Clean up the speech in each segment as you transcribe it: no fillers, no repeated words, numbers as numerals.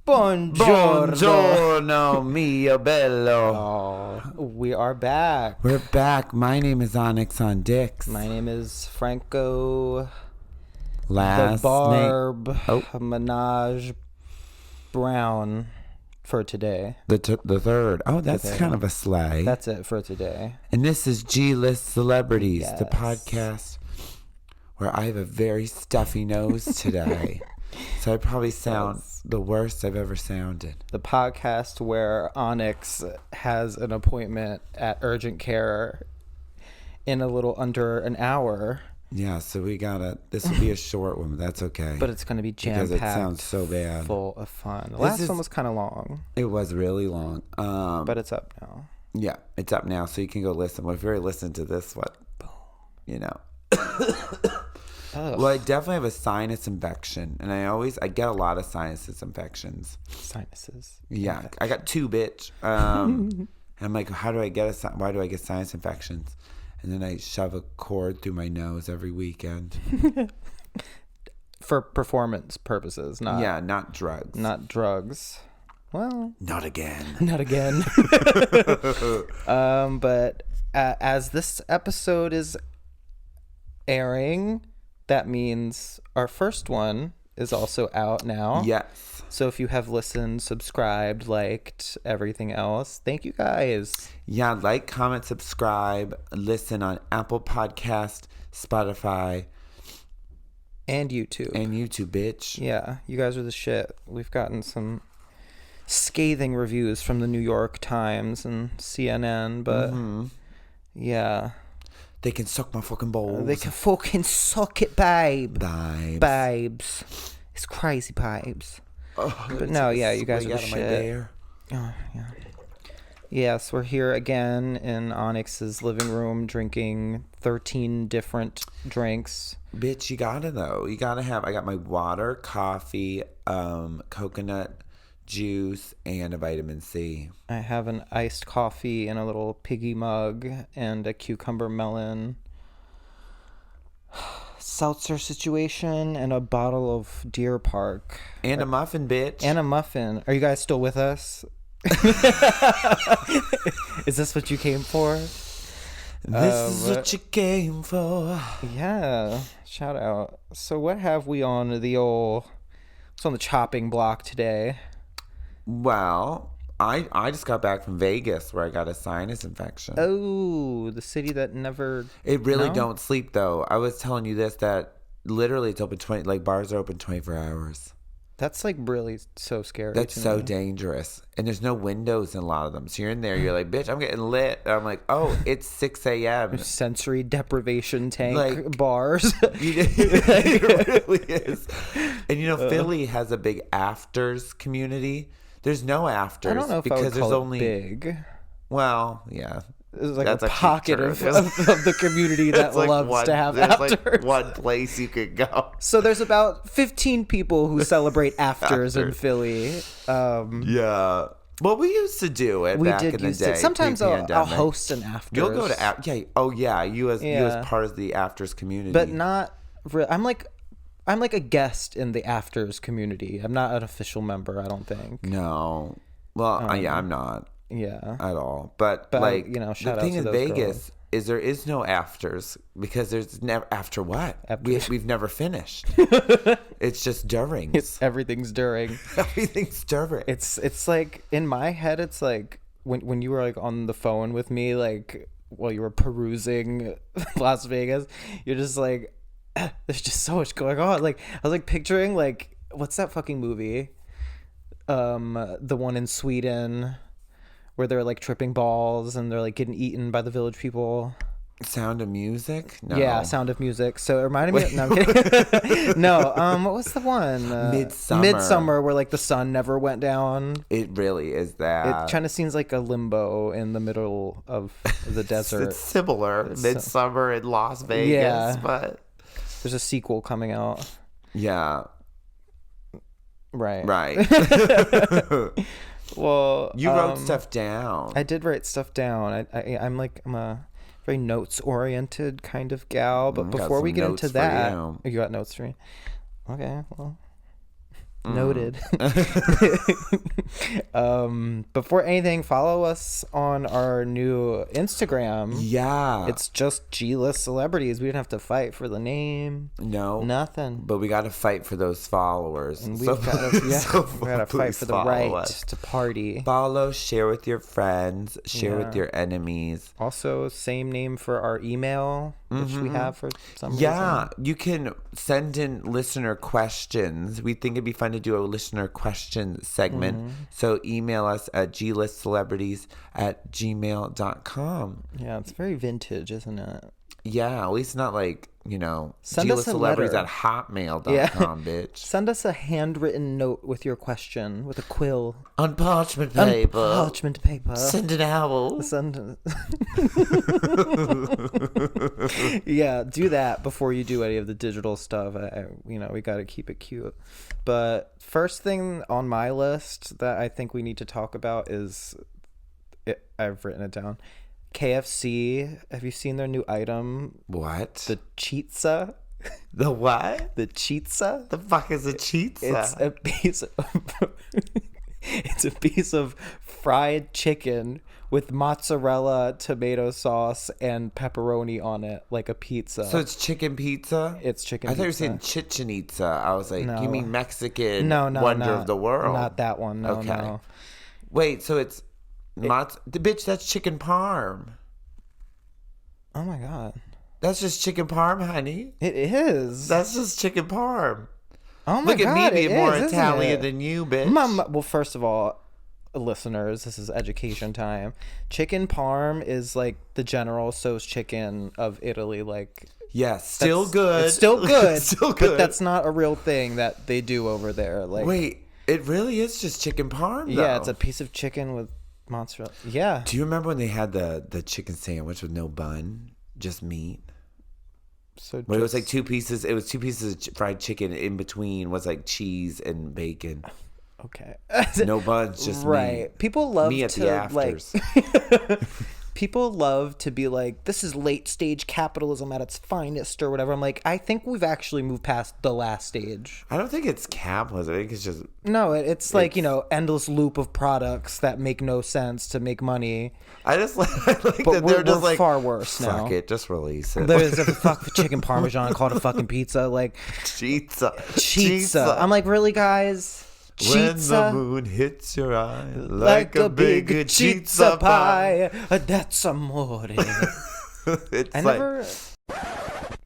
Buongiorno. Buongiorno, mio bello. Oh, we are back. We're back. My name is Onyx on Dix. My name is Franco. Last the Barb name. Oh, Minaj Brown for today. the third. Oh, that's Today. kind of a sleigh. That's it for today. And this is G-List Celebrities, the Yes. podcast where I have a very stuffy nose today. So I probably sound the worst I've ever sounded. The podcast where Onyx has an appointment at urgent care in a little under an hour. Yeah, so this will be a short one, but that's okay. But it's going to be jam-packed. Because it sounds so bad. Full of fun. The last one was kind of long. It was really long. But it's up now. Yeah, it's up now, so you can go listen. Well, if you're listening to this, Boom. you know. Ugh. Well, I definitely have a sinus infection, and I get a lot of sinus infections. Sinuses. Yeah, Okay. I got two, bitch. And I'm like, why do I get sinus infections? And then I shove a cord through my nose every weekend. For performance purposes, not drugs. not drugs. Well, Not again. not again. But as this episode is airing, that means our first one is also out now. Yes. So if you have listened, subscribed, liked, everything else, thank you guys. Yeah, like, comment, subscribe, listen on Apple Podcast, Spotify, And YouTube. and YouTube, bitch. Yeah, you guys are the shit. We've gotten some scathing reviews from the New York Times and CNN, but yeah. They can suck my fucking balls. They can fucking suck it, babe. Babes. Babes. It's crazy, babes. Oh, But no, yeah, you guys are swing the out of my shit. bear. Oh, yeah. Yes, we're here again in Onyx's living room drinking 13 different drinks. Bitch, you gotta though. You gotta have. I got my water, coffee, coconut juice, and a vitamin C. I have an iced coffee in a little piggy mug and a cucumber melon seltzer situation and a bottle of Deer Park. And a muffin, bitch. And a muffin. Are you guys still with us? Is this what you came for? This is what you came for. Yeah. Shout out. So what have we on what's on the chopping block today? Well, I just got back from Vegas where I got a sinus infection. Oh, the city that never... It really No? don't sleep though. I was telling you this, that literally it's open bars are open 24 hours. That's like really so scary. That's to so me. dangerous. And there's no windows in a lot of them. So you're in there, you're like, bitch, I'm getting lit. And I'm like, oh, it's 6 a.m. Sensory deprivation tank Like- bars. It really is. And you know, Philly has a big afters community. There's no afters I don't know if I because would there's call only it big. well, yeah. There's like That's a actually pocket true. of the community that It's like loves to have there's afters. like one place you could go. So there's about 15 people who celebrate afters in Afters. Philly. Yeah. Well, we used to do it We back did in the use day. to. Sometimes I'll pre-pandemic. host an afters. You'll go to yeah. Oh yeah. You as Yeah. part of the afters community. but not. I'm like a guest in the afters community. I'm not an official member. I don't think. No. Well, yeah, I'm not Yeah. at all. But like, like, you know, the shout out thing to in those Vegas girls. is there is no afters because there's never after what we've never finished. It's just durings. Everything's during. Everything's during. It's like in my head. It's like when you were like on the phone with me, like while you were perusing Las Vegas, you're just like, there's just so much going on. Like I was like picturing like what's that fucking movie? The one in Sweden where they're like tripping balls and they're like getting eaten by the village people. Sound of Music? No. Yeah, Sound of Music. So it reminded me. No, I'm kidding. No, what was the one? Midsummer. Midsummer, where like the sun never went down. It really is that. It kind of seems like a limbo in the middle of the desert. It's similar. Midsummer in Las Vegas, Yeah. but There's a sequel coming out. yeah, Right. Well, Well, you wrote stuff down. I did write stuff down. I'm a very notes oriented kind of gal. But Got before we some get notes into for that, you. you got notes for me. Okay, well, Noted. Before anything, follow us on our new Instagram. Yeah. It's just G-list celebrities. We didn't have to fight for the name. No. Nothing. But we got to fight for those followers. And we've got to fight please for the follow right us. to party. Follow, share with your friends, share with your enemies. Also, same name for our email, which we have for some reason. Yeah, you can send in listener questions. We think it'd be fun to do a listener question segment. So email us at glistcelebrities@gmail.com. Yeah, it's very vintage, isn't it? Yeah, at least not like, Send us a glistcelebrities letter. at hotmail.com, Yeah. bitch. Send us a handwritten note with your question, with a quill. On parchment paper. On parchment paper. Send an owl. Yeah, do that before you do any of the digital stuff. We got to keep it cute. But first thing on my list that I think we need to talk about is, I've written it down, KFC. Have you seen their new item? What? The chizza. The what? The chizza. The fuck is a chizza? It's a piece of fried chicken with mozzarella, tomato sauce, and pepperoni on it, like a pizza. So it's chicken pizza? It's chicken I thought pizza. you were saying Chichen Itza. I was like, No. you mean Mexican No, wonder of the world? Not that one. No, Okay. no. Wait, so it's the bitch, that's chicken parm. Oh my god. That's just chicken parm, honey. It is. That's just chicken parm. Oh my Look god. at me being more isn't Italian it? than you, bitch. Well, first of all, listeners, this is education time. Chicken parm is like the General Tso's chicken of Italy. Like, Yes, still good. It's still good. Still good. But that's not a real thing that they do over there. Like, Wait, it really is just chicken parm, though? yeah, it's a piece of chicken with mozzarella. Yeah. Do you remember when they had the chicken sandwich with no bun, just meat? So When it was like two pieces. It was two pieces of fried chicken. In between was like cheese and bacon. okay. No buns, just right. meat. People love Me at to the afters. like. People love to be like, this is late stage capitalism at its finest or whatever. I'm like, I think we've actually moved past the last stage. I don't think it's capitalism. I think it's just No, it's like, endless loop of products that make no sense to make money. I just like But that they're just like far worse now. fuck it, just release it. There's a fuck chicken parmesan called a fucking pizza. Like, Chizza. I'm like, really, guys? When the Chizza? moon hits your eye Like a big chizza pie. That's amore. It's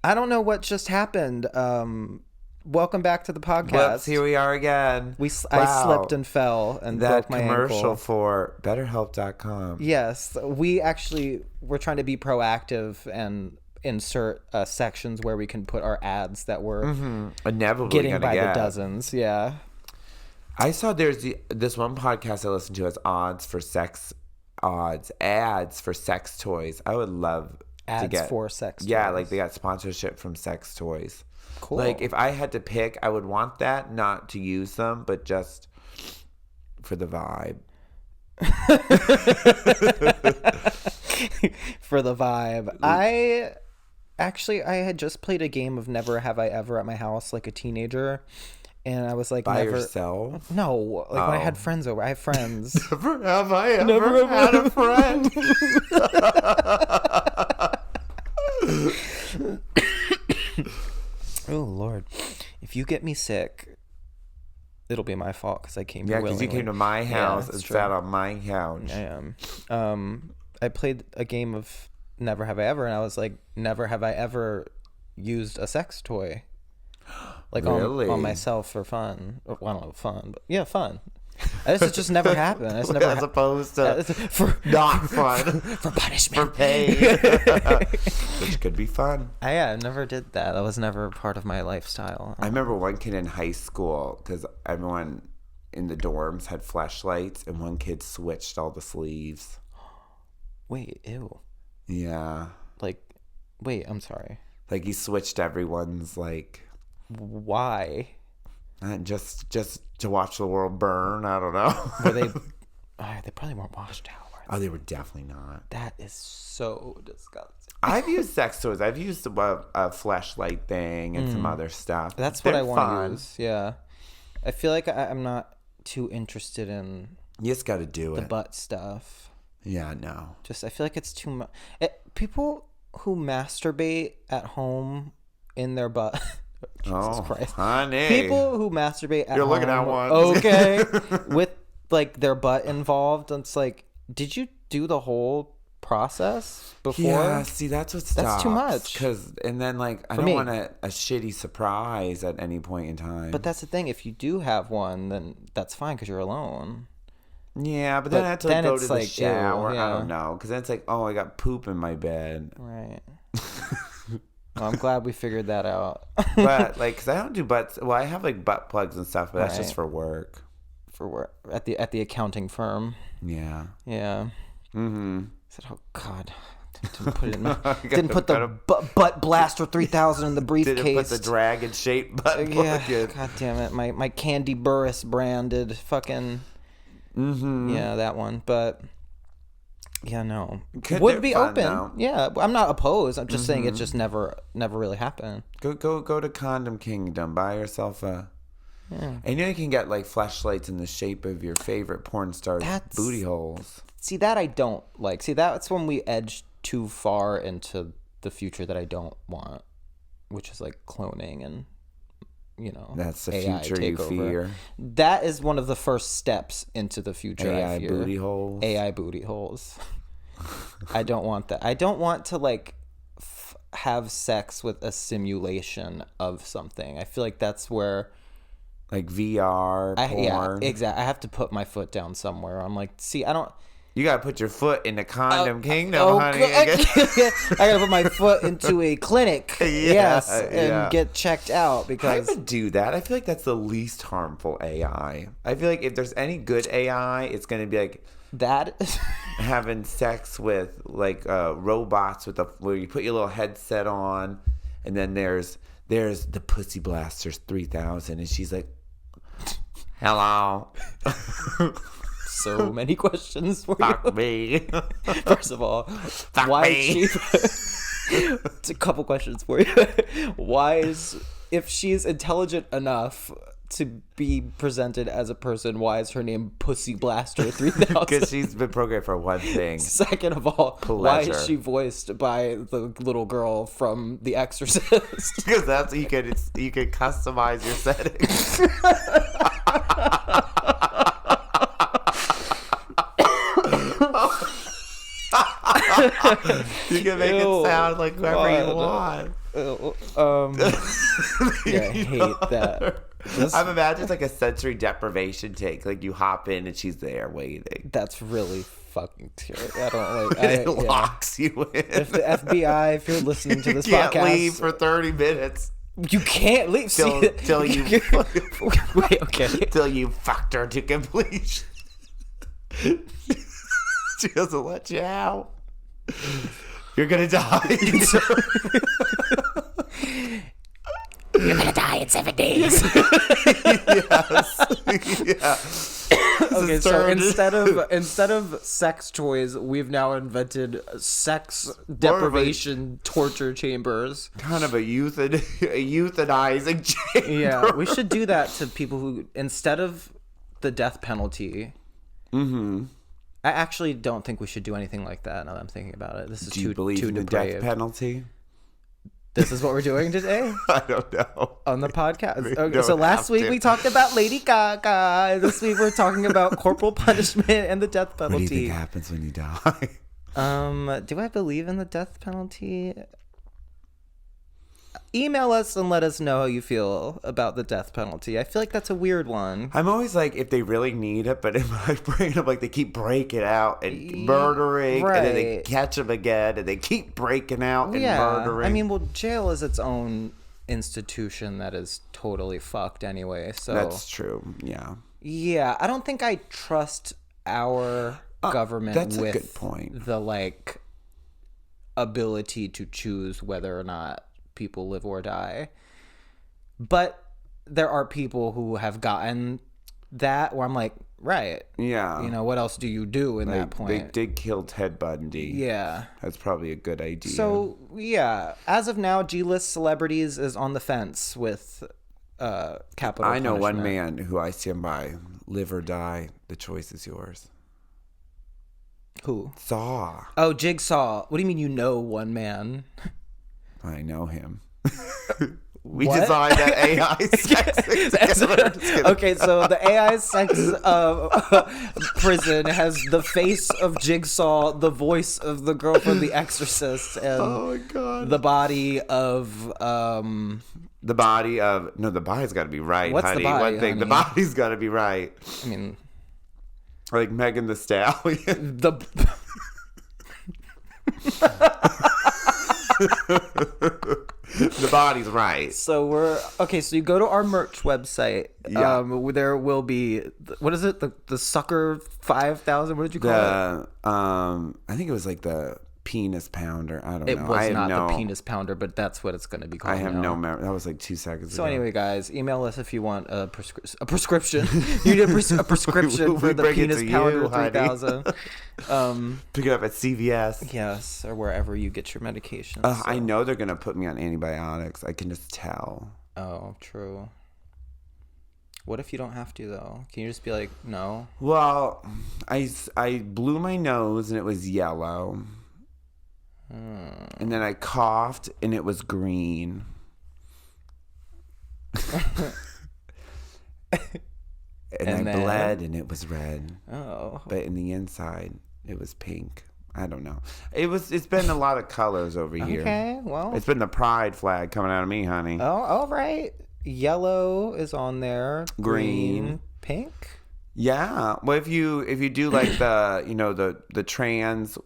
I don't know what just happened. Welcome back to the podcast. Whoops, here we are again. I slipped and fell and that broke my commercial ankle. for BetterHelp.com. Yes, we're trying to be proactive and insert sections where we can put our ads that we're Inevitably getting gonna by get. the dozens. Yeah. I saw there's this one podcast I listen to has ads for sex toys. I would love to Ads get for sex Yeah, toys. like they got sponsorship from sex toys. Cool. Like if I had to pick, I would want that, not to use them, but just for the vibe. For the vibe. I had just played a game of Never Have I Ever at my house like a teenager. And I was like, By never. yourself? No, like when I had friends over. I have friends. Never have I ever had a friend. Oh Lord, if you get me sick, it'll be my fault because I came. Yeah, because you came to my house and sat on my couch. I am. I played a game of Never Have I Ever, and I was like, never have I ever used a sex toy. Like really? on myself for fun. Well, I don't know, fun, but yeah, fun. This just never happened. It's never As opposed to for not fun. for punishment. For pain. Which could be fun. I never did that. That was never part of my lifestyle. I remember one kid in high school, because everyone in the dorms had flashlights, and one kid switched all the sleeves. Wait, ew. Yeah. Like, wait, I'm sorry. Like he switched everyone's like... Why? Just to watch the world burn. I don't know. Were they? They probably weren't washed out. Oh, they were definitely not. That is so disgusting. I've used sex toys. I've used a flashlight thing and some other stuff. That's They're what I want to fun. use. Yeah. I feel like I'm not too interested in You just got to do the it. butt stuff. Yeah, no. Just I feel like it's too much. People who masturbate at home in their butt. Jesus Christ, honey. People who masturbate at You're home. looking at one. Okay, with like their butt involved. It's like, did you do the whole process before? Yeah, see, that's what stops. That's too much. And then, like, I don't want a shitty surprise at any point in time. But that's the thing. If you do have one, then that's fine because you're alone. Yeah, but then I have to go to the like, shower. Ew, yeah. I don't know. Because then it's like, oh, I got poop in my bed. Right. Well, I'm glad we figured that out. But, like, because I don't do butts. Well, I have, like, butt plugs and stuff, but that's just for work. For work. At the accounting firm. Yeah. Yeah. Mm-hmm. I said, oh, God. Didn't put it in my, didn't put the butt blaster 3000 in the briefcase. Didn't put the dragon shaped butt plug in. God damn it. My Candy Burris branded fucking... Mm-hmm. Yeah, that one. But... Yeah, no. Would be fun, open. though. Yeah, I'm not opposed. I'm just saying it just never really happened. Go to Condom Kingdom. Buy yourself a... Yeah. And you can get, like, fleshlights in the shape of your favorite porn star's booty holes. See, that I don't like. See, that's when we edge too far into the future that I don't want, which is, like, cloning and, you know, that's the AI future you fear. That is one of the first steps into the future. AI booty holes. AI booty holes. I don't want that. I don't want to, like, have sex with a simulation of something. I feel like that's where... Like VR, porn. Yeah, exactly. I have to put my foot down somewhere. I'm like, see, I don't... You gotta put your foot in the Condom Kingdom, honey. I gotta put my foot into a clinic, and get checked out because I would do that. I feel like that's the least harmful AI. I feel like if there's any good AI, it's gonna be like that having sex with like robots where you put your little headset on, and then there's the Pussy Blasters 3000, and she's like, "Hello." So many questions for Fuck you. me. First of all, why is she... It's a couple questions for you. Why is... If she's intelligent enough to be presented as a person, why is her name Pussy Blaster 3000? Because she's been programmed for one thing. Second of all, pleasure. Why is she voiced by the little girl from The Exorcist? Because that's you can customize your settings. You can make it sound like whoever you want. Yeah, I hate that. I'm imagining like a sensory deprivation take. Like you hop in and she's there waiting. That's really fucking scary. I don't like. It locks you in. If the FBI, if you're listening to this you can't podcast, leave for 30 minutes. You can't leave till you wait. Okay. Till you fucked her to completion. She doesn't let you out. You're gonna die. You're gonna die in 7 days. Yes. Yeah. Okay, so instead of sex toys, we've now invented sex deprivation torture chambers. Kind of a euthanizing chamber. Yeah, we should do that to people who, instead of the death penalty. Mm-hmm. I actually don't think we should do anything like that. Now that I'm thinking about it, this is too believe too in the depraved. death penalty? This is what we're doing today I don't know. on the podcast. Okay, so last week we talked about Lady Gaga. This week we're talking about corporal punishment and the death penalty. What do you think happens when you die? Do I believe in the death penalty? Email us and let us know how you feel about the death penalty. I feel like that's a weird one. I'm always like, if they really need it, but in my brain, I'm like, they keep breaking out and murdering, right. And then they catch them again, and they keep breaking out and murdering. I mean, well, jail is its own institution that is totally fucked anyway. So that's true. Yeah. Yeah, I don't think I trust our government that's with a good point. The like ability to choose whether or not people live or die. But there are people who have gotten that where I'm like, right. Yeah. You know, what else do you do in that point? They did kill Ted Bundy. Yeah. That's probably a good idea. So, yeah. As of now, G-list celebrities is on the fence with capital I know one punishment. man who I stand by. Live or die. The choice is yours. Who? Saw. Oh, Jigsaw. What do you mean you know one man? I know him. We What? designed that AI sex together. Just kidding. Okay, so the AI sex prison has the face of Jigsaw, the voice of the girl from The Exorcist, and Oh my god. the body of The body of the body's got to be right, What's the honey. body, One thing, the honey? body's got to be right. I mean Like Megan the Stallion. the The body's right. So we're okay. So you go to our merch website. Yeah. There will be, what is it? The sucker 5,000. What did you call it? I think it was like the penis pounder. I don't It know. was not the penis pounder, but that's what it's going to be called. I have now. no memory. That was like 2 seconds So ago. anyway, guys, email us if you want a prescription. You need a prescription for We the bring it penis to pounder you, honey. 3000. Pick it up at CVS. Yes, or wherever you get your medications. I know they're gonna put me on antibiotics. I can just tell. Oh, true. What if you don't have to though? Can you just be like, no? Well, I blew my nose and it was yellow. And then I coughed and it was green. and I then? bled and it was red. Oh. But in the inside, it was pink. I don't know. It's been a lot of colors over here. Okay, well. It's been the pride flag coming out of me, honey. Oh, all right. Yellow is on there. Green. Pink. Yeah. Well, if you do like the trans.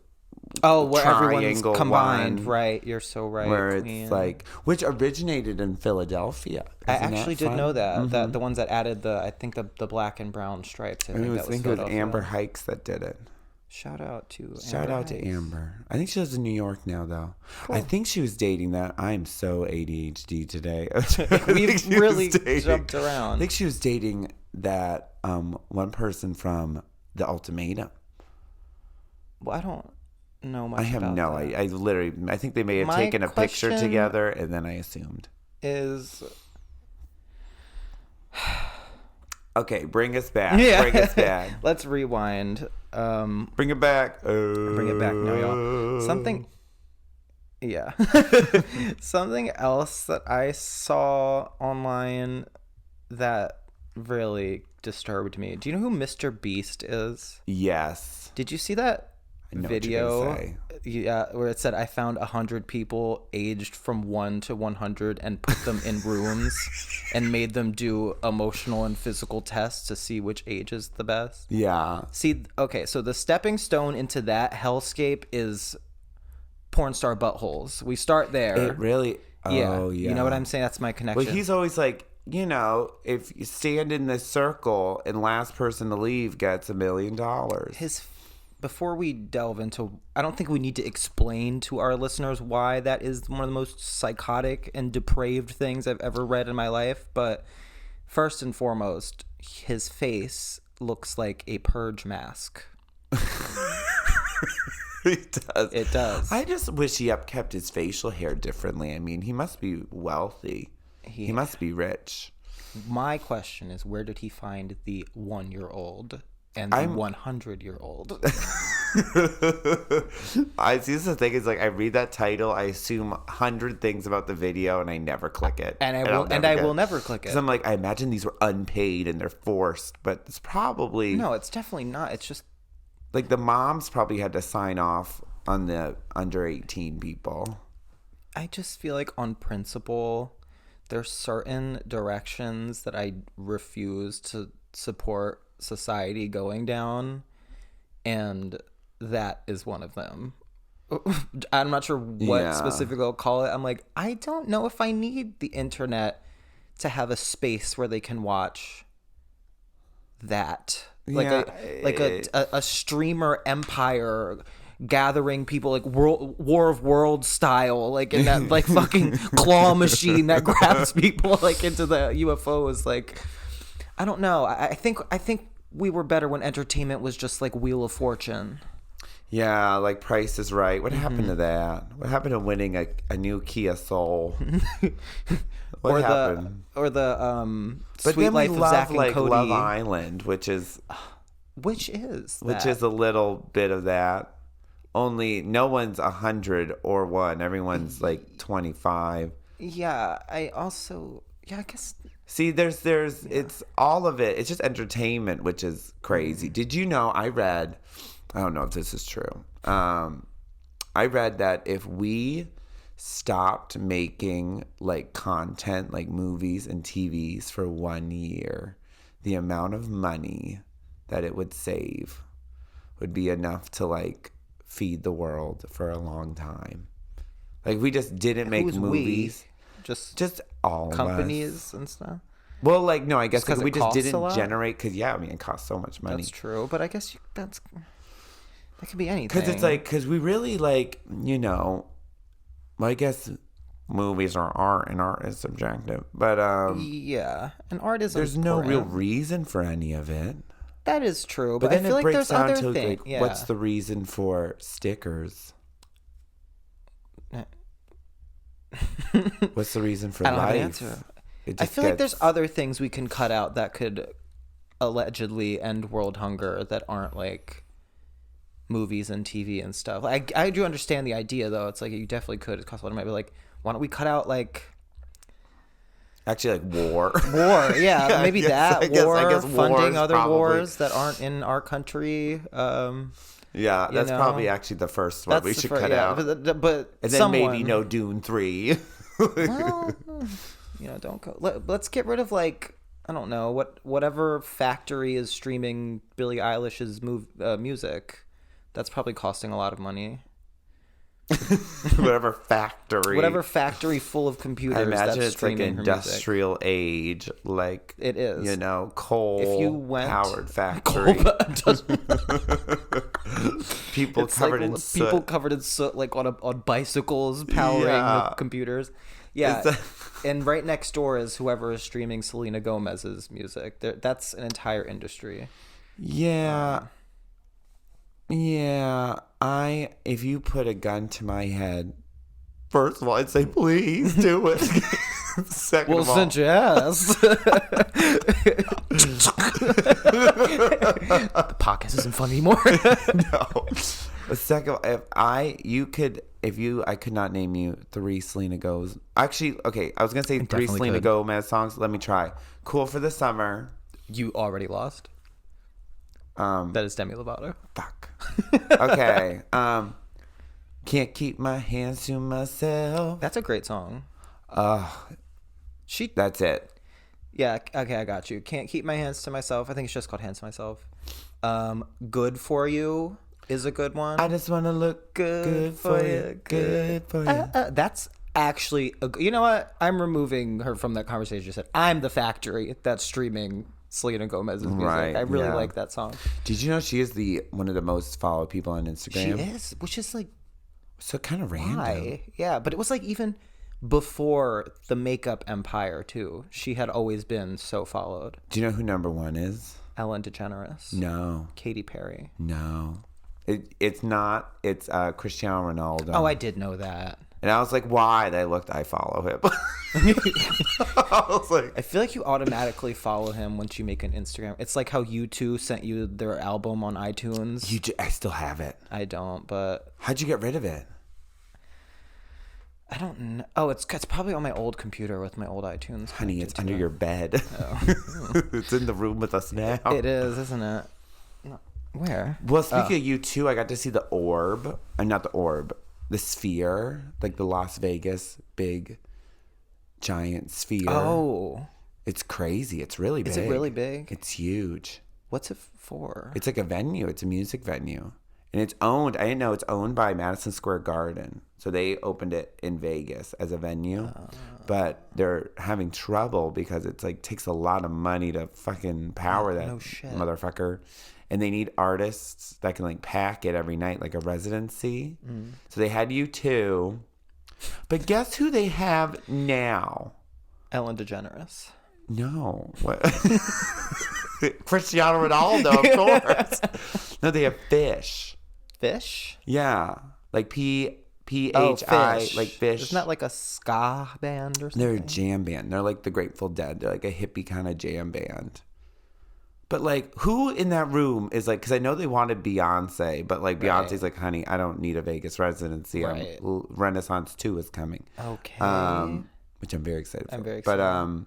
Oh, where everyone's triangle combined, one, right? You're so right. Where Queen. it's like, which originated in Philadelphia. I Isn't actually that did fun? know that. That the ones that added the black and brown stripes. I think that was it was Philadelphia. Amber Hikes that did it. Shout out to To Amber. I think she lives in New York now, though. Cool. I think she was dating that. I'm so ADHD today. We've really jumped around. I think she was dating that one person from The Ultimatum. Well, I don't know much. I have about no. that. I literally. I think they may have taken a picture question together, and then I assumed. Is okay. Bring us back. yeah. Bring us back. Let's rewind. Bring it back. Bring it back now, y'all. Something. Yeah. Something else that I saw online that really disturbed me. Do you know who Mr. Beast is? Yes. Did you see that I know video? what you're gonna say. Yeah, where it said I found 100 people aged from 1 to 100 and put them in rooms and made them do emotional and physical tests to see which age is the best. Yeah. See, okay, so the stepping stone into that hellscape is porn star buttholes. We start there. It really. Oh, yeah. You know what I'm saying? That's my connection. Well, he's always like, if you stand in this circle and last person to leave gets $1 million. Before we delve into, I don't think we need to explain to our listeners why that is one of the most psychotic and depraved things I've ever read in my life. But first and foremost, his face looks like a purge mask. It does. It does. I just wish he kept his facial hair differently. I mean, he must be wealthy. He must be rich. My question is, where did he find the 1-year-old and the 100-year-old? I see. This is the thing is, like, I read that title, I assume 100 things about the video, and I never click it. And I will never click it. Because I'm like, I imagine these were unpaid and they're forced, but it's probably no. It's definitely not. It's just like the moms probably had to sign off on the under 18 people. I just feel like on principle, there's certain directions that I refuse to support society going down, and that is one of them. I'm not sure what specifically I'll call it. I'm like, I don't know if I need the internet to have a space where they can watch that. Like a streamer empire gathering people like War of Worlds style, like in that like fucking claw machine that grabs people like into the UFOs. Like, I don't know. I think we were better when entertainment was just like Wheel of Fortune. Yeah, like Price is Right. What happened to that? What happened to winning a new Kia Soul? What or happened? the But Sweet then we Life of love Zach and like Cody. Love Island, which is Which is a little bit of that. Only no one's 100 or one. Everyone's like 25. Yeah, I guess. See, there's it's all of it. It's just entertainment, which is crazy. Did you know? I don't know if this is true. I read that if we stopped making like content, like movies and TVs for 1 year, the amount of money that it would save would be enough to like feed the world for a long time. Like we just didn't make Who's movies. we? Just all of us. Companies and stuff. Well, like no, I guess because it we just costs a didn't lot? generate. Because yeah, I mean, it costs so much money. That's true, but I guess that could be anything. Because it's like because we really like well, I guess movies are art and art is subjective, but yeah, and art is there's important. no real reason for any of it. That is true, But but then I feel it like breaks there's down other to things. like, Yeah. what's the reason for stickers? What's the reason for I don't have life? an answer. It I just feel like there's gets- other things we can cut out that could allegedly end world hunger that aren't like movies and TV and stuff. Like, I do understand the idea though. It's like you definitely could. It costs a lot of money. But like, why don't we cut out like actually like war. war? Yeah, Yeah, maybe I war, guess funding war's other probably- wars that aren't in our country. Yeah, that's know, probably actually the first one we should cut out. But And then maybe no Dune 3. Well, don't go. Let's get rid of like I don't know whatever factory is streaming Billie Eilish's music. That's probably costing a lot of money. Whatever factory. Whatever factory full of computers. I imagine that's it's like streaming her music. industrial age, like It is. coal If you went powered factory. People It's covered like in soot. people covered in soot, like on bicycles powering Yeah. the computers. Yeah, Is that- and right next door is whoever is streaming Selena Gomez's music. That's an entire industry. Yeah. Yeah. If you put a gun to my head, first of all, I'd say, please do it. Second Well, of all, since you asked. The podcast isn't fun anymore. no. The second, I could not name you 3 Selena Gomez. Actually, okay, I was gonna say 3 definitely Selena could. Gomez songs. Let me try. Cool for the Summer. You already lost. That is Demi Lovato. Fuck. Okay. Can't keep my hands to myself. That's a great song. That's it. Yeah, okay, I got you. Can't keep my hands to myself. I think it's just called Hands to Myself. Good for You is a good one. I just want to look good for you. Good for you. That's actually you know what? I'm removing her from that conversation. You said I'm the factory that's streaming Selena Gomez's music. Right, I really yeah. like that song. Did you know she is one of the most followed people on Instagram? She is, which is like So kind of random. why? Yeah, but it was like even before the makeup empire too. She had always been so followed. Do you know who number 1 is? Ellen DeGeneres. No. Katy Perry. No. It's not. It's Cristiano Ronaldo. Oh, I did know that. And I was like, why? And I follow him. I was like, I feel like you automatically follow him once you make an Instagram. It's like how U2 sent you their album on iTunes. I still have it. I don't, but How'd you get rid of it? I don't know. Oh, it's probably on my old computer with my old iTunes. Honey, it's connected under to your bed. It's in the room with us now. it. It is, isn't it? No. Where? Well, speaking of U2, I got to see the orb. Not the orb. The sphere. Like the Las Vegas big, giant sphere. Oh. It's crazy. It's really big. Is it really big? It's huge. What's it for? It's like a venue. It's a music venue. And it's owned, I didn't know, it's owned by Madison Square Garden. So they opened it in Vegas as a venue. But they're having trouble because it's like takes a lot of money to fucking power that no shit. motherfucker. And they need artists that can like pack it every night, like a residency. So they had U2. But guess who they have now? Ellen DeGeneres. No. What? Cristiano Ronaldo, of course. No, they have Fish. Fish? Yeah, like Oh, PHI, Fish. like Fish. Isn't that like a ska band or something? They're a jam band. They're like the Grateful Dead. They're like a hippie kind of jam band. But like, who in that room is like? Because I know they wanted Beyonce, but like Beyonce's like, honey, I don't need a Vegas residency. Right. Renaissance 2 is coming. Okay. Which I'm very excited for. I'm very excited. But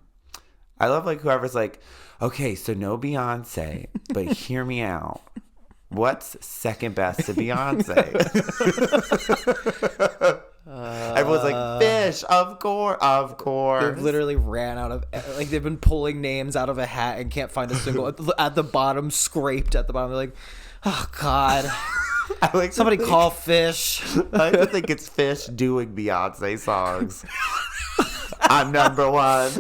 I love like whoever's like, okay, so no Beyonce, but hear me out. What's second best to Beyonce? Everyone's like, Fish, of course. They've literally ran out of, like, they've been pulling names out of a hat and can't find a single at the bottom, scraped at the bottom. They're like, oh God. I like Somebody call Fish. I like to think it's Fish doing Beyonce songs. I'm number one.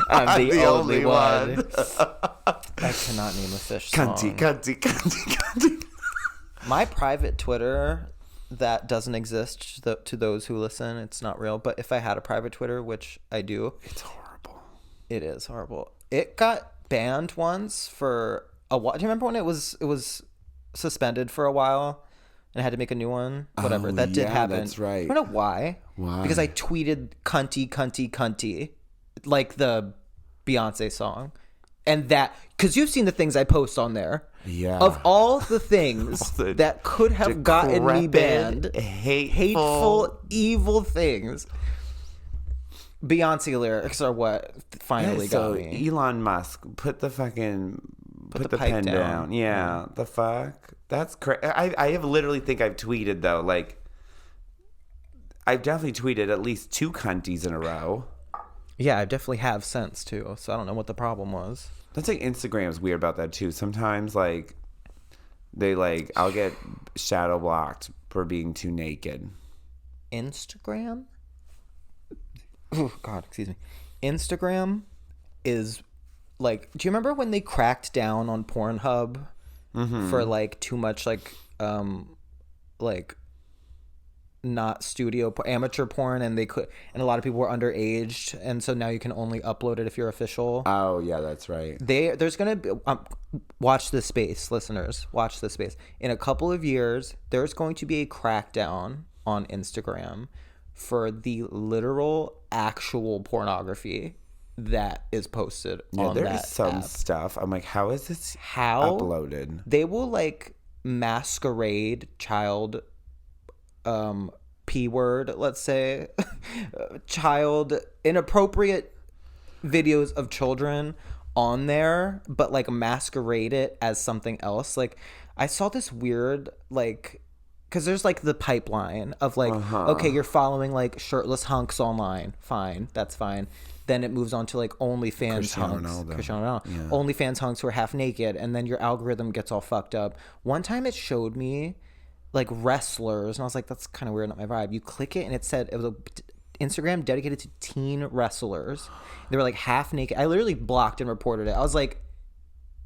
I'm the only one. I cannot name a Fish song. Cunty. My private Twitter that doesn't exist to those who listen, it's not real. But if I had a private Twitter, which I do, It's horrible. it is horrible. It got banned once for a while. Do you remember when it was suspended for a while and I had to make a new one? Whatever. Oh, That did yeah, happen. that's right. I don't know why. Why? Because I tweeted cunty, like the Beyonce song. And that, because you've seen the things I post on there. Yeah. Of all the things the that could have gotten me banned, decrepit, hateful, evil things, Beyonce lyrics are what finally got me. Elon Musk, put the fucking put the pipe pen down. Yeah, the fuck. That's crazy. I have literally think I've tweeted though, like I've definitely tweeted at least 2 cunties in a row. Yeah, I definitely have since too, so I don't know what the problem was. That's like Instagram's weird about that too. Sometimes like they like I'll get shadow blocked for being too naked. Instagram? Oh God, excuse me. Instagram is like, do you remember when they cracked down on Pornhub for like too much like not amateur porn, and a lot of people were underage, and so now you can only upload it if you're official. Oh yeah, that's right. There's gonna be watch this space, listeners. Watch this space. In a couple of years, there's going to be a crackdown on Instagram for the literal actual pornography that is posted on There's that some app. stuff. I'm like, how is this uploaded? They will like masquerade child P word, let's say, child inappropriate videos of children on there, but like masquerade it as something else. Like I saw this weird, like, because there's like the pipeline of like, okay, you're following like shirtless hunks online. Fine. That's fine. Then it moves on to like OnlyFans hunks. Cristiano Ronaldo. Yeah. OnlyFans hunks who are half naked. And then your algorithm gets all fucked up. One time it showed me like wrestlers, and I was like, that's kind of weird, not my vibe. You click it and it said it was a Instagram dedicated to teen wrestlers. They were like half naked. I literally blocked and reported it. I was like,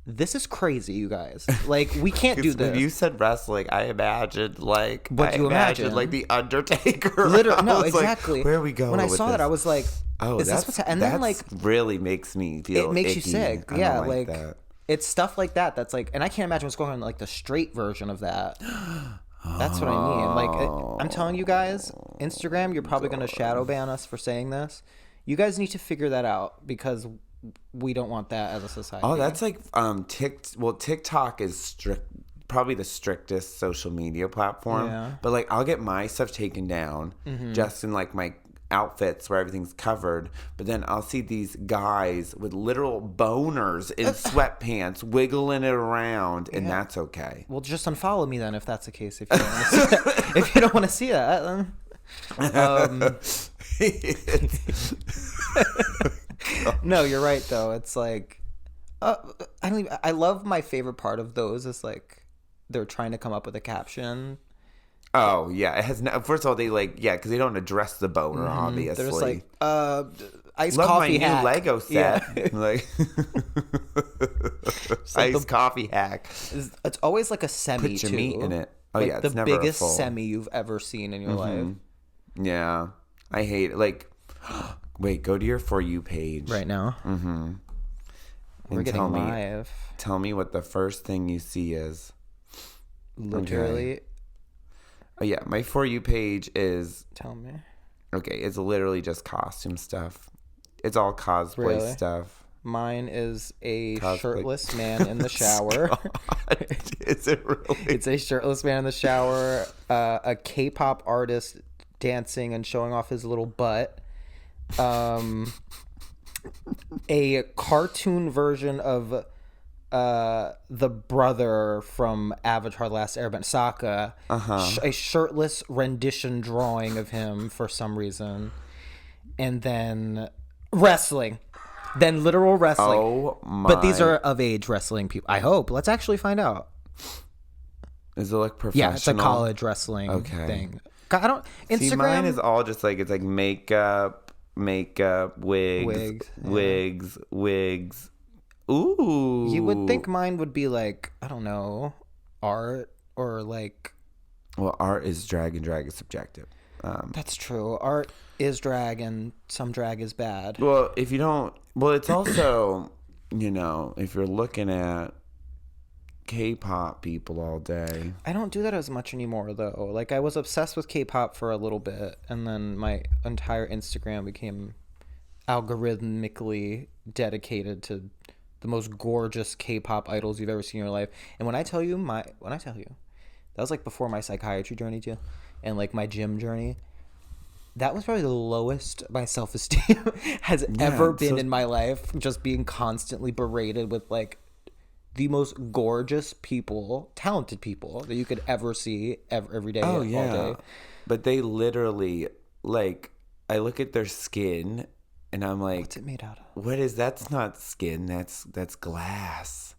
this is crazy, you guys. Like, we can't do this. When you said wrestling, I imagined like What you imagine? like the Undertaker. Literally, no, I was like, exactly. where are we going? When I with saw this? that, I was like, oh, is this what's happening? And then like, really makes me feel. it makes you icky. sick. I Yeah, don't like that. it's stuff like that. That's like, and I can't imagine what's going on in like the straight version of that. That's what I mean. Like, I'm telling you guys, Instagram, you're probably going to shadow ban us for saying this. You guys need to figure that out because we don't want that as a society. Oh, that's like TikTok is probably the strictest social media platform. Yeah. But like I'll get my stuff taken down just in like my outfits where everything's covered, but then I'll see these guys with literal boners in sweatpants wiggling it around, and that's okay. Well, just unfollow me then if that's the case. If you don't want to see that. If you don't want to see that, no, you're right though. It's like I love my favorite part of those is like they're trying to come up with a caption. Oh yeah, it has. First of all, they because they don't address the boner. Obviously, they're just like iced love coffee my hack. new Lego set. Yeah. Like like iced coffee hack. It's always like a semi. Put your too. meat in it. Oh like yeah, the it's never biggest a full. semi you've ever seen in your life. Yeah, I hate it. Like, wait, go to your For You page Right now, we're and getting tell me, live. tell me what the first thing you see is. Literally. Oh yeah, my For You page is Tell me. okay. It's literally just costume stuff. It's all cosplay Really? stuff. Mine is a Cosplay. shirtless man in the shower. God, is it really? It's a shirtless man in the shower. A K-pop artist dancing and showing off his little butt. A cartoon version of the brother from Avatar: The Last Airbender, Sokka. A shirtless rendition drawing of him for some reason, and then wrestling. Then literal wrestling. Oh my! But these are of age wrestling people. I hope. Let's actually find out. Is it like professional? Yeah, it's a college wrrestling thing. I don't. Instagram. See, mine is all just like it's like makeup, wigs. Ooh. You would think mine would be like, I don't know, art or like. Well, art is drag and drag is subjective. That's true. Art is drag and some drag is bad. Well, if you don't, well, it's also, you know, if you're looking at K-pop people all day. I don't do that as much anymore though. Like I was obsessed with K-pop for a little bit, and then my entire Instagram became algorithmically dedicated to the most gorgeous K-pop idols you've ever seen in your life. And when I tell you, that was like before my psychiatry journey too, and like my gym journey. That was probably the lowest my self-esteem has ever been in my life. Just being constantly berated with like the most gorgeous people, talented people that you could ever see every day. Oh, all yeah. day. But they literally, like, I look at their skin and I'm like, What's it made out of? what is, that's not skin, that's glass.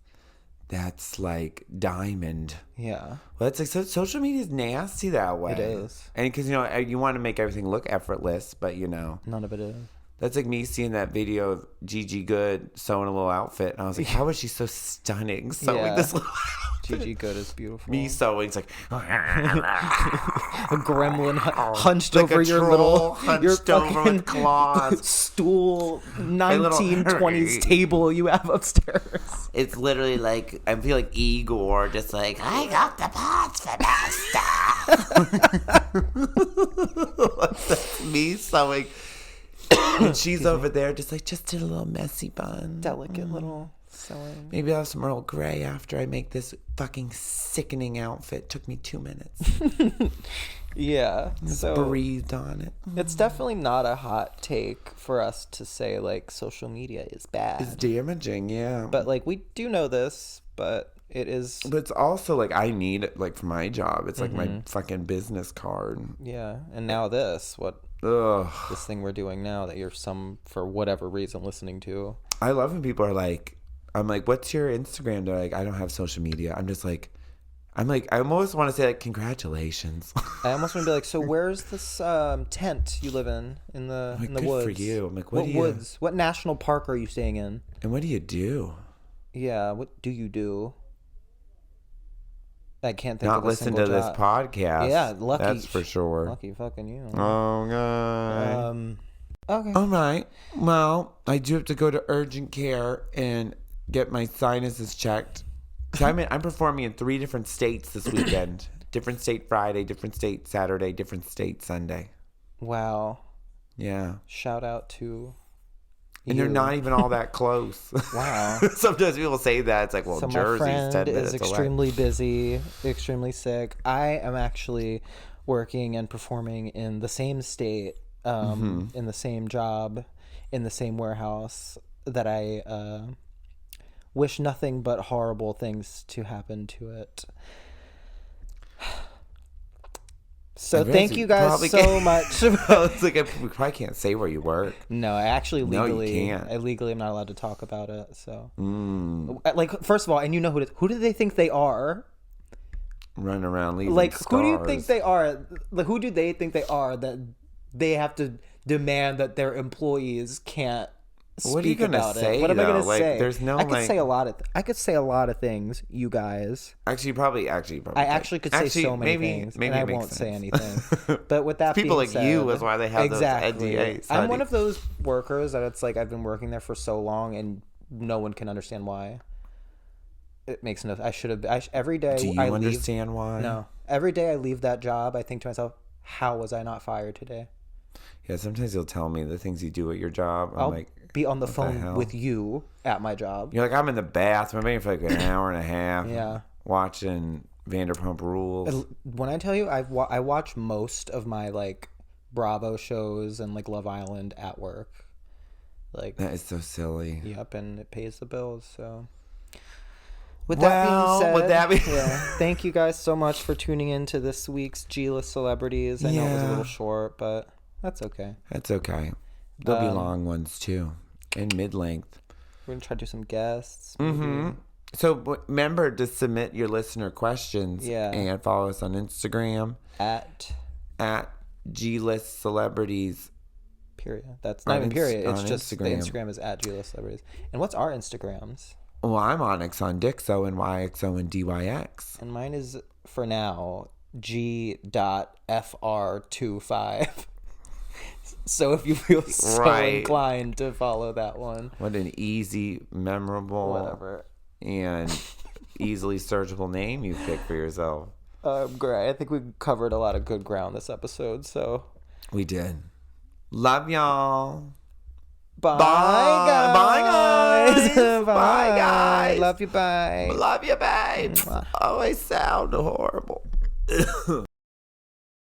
That's like diamond. Yeah. Well, it's like social media is nasty that way. It is. And because, you know, you want to make everything look effortless, but, you know. None of it is. That's like me seeing that video of Gigi Good sewing a little outfit. And I was like, how is she so stunning sewing this little outfit? Gigi Good is beautiful. Me sewing, it's like... a gremlin hunched like over a your troll little... hunched your over fucking with claws. stool, little- 1920s table you have upstairs. It's literally like, I feel like Igor, just like, I got the pots for master. That's me sewing. And she's over there just like, just did a little messy bun. Delicate little sewing. Maybe I'll have some Earl Grey after I make this fucking sickening outfit. Took me 2 minutes. Yeah. So Breathed on it. it's definitely not a hot take for us to say like social media is bad. It's damaging, yeah. But like we do know this, but it is. But it's also like I need it like for my job. It's like my fucking business card. Yeah. And now this Ugh. this thing we're doing now that you're for whatever reason listening to. I love when people are like, I'm like, what's your Instagram? They're like, I don't have social media. I'm like, I almost want to say like, congratulations. I almost want to be like, so where's this tent you live in the like, in the good woods? for you. I'm like, what woods? What national park are you staying in? And what do you do? Yeah, what do you do? I can't think Not of a listen single to this job. podcast. Yeah, lucky. That's for sure. Lucky fucking you. Oh, God. Okay. All right. Well, I do have to go to urgent care and get my sinuses checked. So I'm performing in 3 different states this weekend. Different state Friday, different state Saturday, different state Sunday. Wow. Yeah. Shout out to And they're not even all that close. Wow. Sometimes people say that. It's like, well, So my Jersey's friend 10 minutes is away. extremely busy, extremely sick. I am actually working and performing in the same state, in the same job, in the same warehouse that I wish nothing but horrible things to happen to it. So thank you guys so much. It's like, we probably can't say where you work. No, I actually legally, No, you can't. I legally am not allowed to talk about it. So, like, first of all, and you know who do they think they are? Running around leaving Like, scars. who do you think they are? Like, who do they think they are that they have to demand that their employees can't speak What are you gonna about say, it? What am I gonna though? Like, say? there's no, I could like- say a lot of. I could say a lot of things, you guys. Actually, probably. I actually could say so many things, and I it makes won't say sense. anything. But with that People being like said, you is why they have exactly. those NDAs. I'm one of those workers that it's like I've been working there for so long, and no one can understand why. it makes no. I should have. Every day. Do you I understand leave, why? No. Every day I leave that job, I think to myself, how was I not fired today? Yeah, sometimes you'll tell me the things you do at your job. I'm I'll like, be on the what phone hell? with you at my job. You're like, I'm in the bathroom. I'm waiting for like an hour and a half. Yeah. Watching Vanderpump Rules. When I tell you, I watch most of my like Bravo shows and like Love Island at work. Like That is so silly. Yep, and it pays the bills. So With that being said, thank you guys so much for tuning in to this week's G-list celebrities. I know it was a little short, but that's okay. That's okay. There'll be long ones too, and mid-length. We're gonna try to do some guests. Mm-hmm. So remember to submit your listener questions. Yeah. And follow us on Instagram At G-list celebrities. period. That's not even period. It's on just Instagram. the Instagram is at G-list celebrities. And what's our Instagrams? Well, I'm Onyx on Dixo and YXO and DYX. And mine is for now G.FR25. So if you feel so inclined to follow that one. What an easy, memorable, Whatever. and easily searchable name you pick for yourself. Great. I think we covered a lot of good ground this episode, so We did. Love y'all. bye, Bye. guys. Bye, guys. Bye. Bye, guys. Love you, bye. Love you, babes. Oh, I sound horrible.